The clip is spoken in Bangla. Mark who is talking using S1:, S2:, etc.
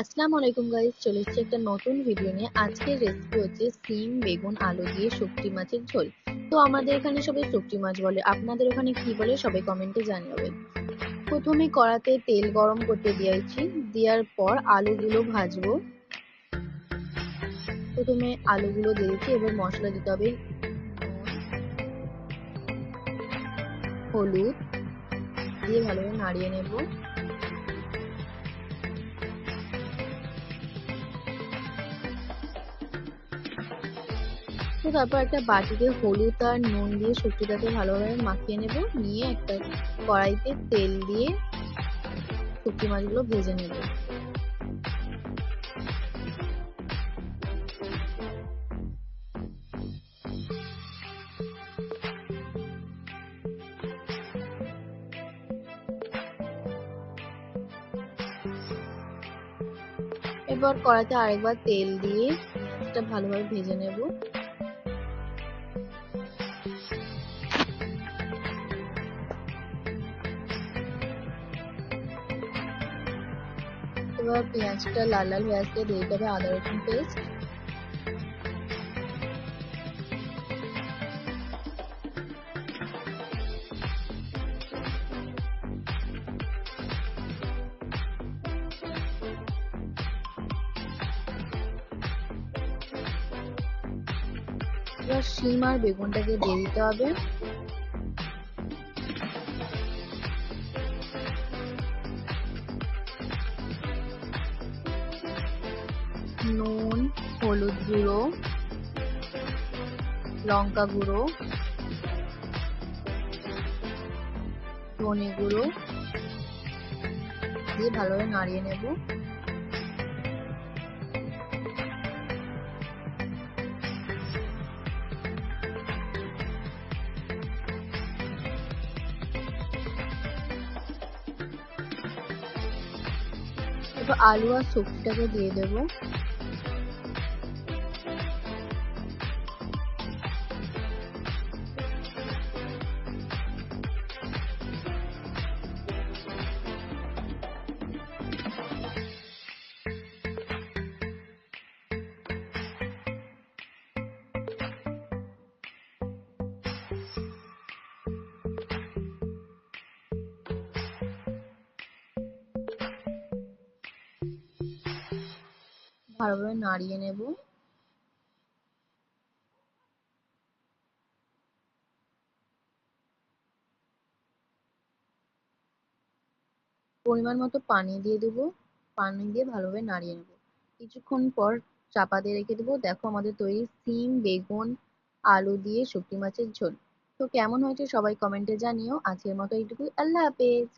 S1: আসসালামু আলাইকুম গাইস, চলে এসেছি একটা নতুন ভিডিও নিয়ে। আজকের রেসিপি হচ্ছে সিম বেগুন আলু দিয়ে শুটকি মাছের ঝোল। তো আমাদের এখানে সবাই শুটকি মাছ বলে, আপনাদের ওখানে কি বলে সবাই কমেন্টে জানাবেন। প্রথমে কড়াতে তেল গরম করতে দিয়েছি, দেওয়ার পর আলুগুলো ভাজবো। প্রথমে আলুগুলো দিয়েছি, এবার মশলা দিতে হবে হলুদ দিয়ে ভালোভাবে নাড়িয়ে নেব। তো তারপর একটা বাটিতে হলুদ আর নুন দিয়ে শুটকিটাকে ভালোভাবে মাখিয়ে নেব। নিয়ে একটা কড়াইতে তেল দিয়ে শুটকি মাছগুলো ভেজে নেব। এবার কড়াইতে আরেকবার তেল দিয়ে পেঁয়াজটা ভালোভাবে ভেজে নেব। এবার পেঁয়াজটা লাল লাল হয়ে আসলে দিয়ে দিতে হবে আদা রসুন পেস্ট। এবার শিম আর বেগুনটাকে দিয়ে দিতে হবে। নুন, হলুদ গুঁড়ো, লঙ্কা গুঁড়ো, ধনে গুঁড়ো দিয়ে ভালোভাবে নাড়িয়ে নেব। এবার আলু আর সবজিটাকে দিয়ে দেব। ভালোভাবে নাড়িয়ে নেব। পরিমাণ মতো পানি দিয়ে দেবো। পানি দিয়ে ভালোভাবে নাড়িয়ে নেব। কিছুক্ষণ পর চাপা দিয়ে রেখে দেবো। দেখো আমাদের তৈরি সিম বেগুন আলু দিয়ে শুটকি মাছের ঝোল। তো কেমন হয়েছে সবাই কমেন্টে জানিও। আজকের মতো এইটুকুই, আল্লাহ হাফেজ।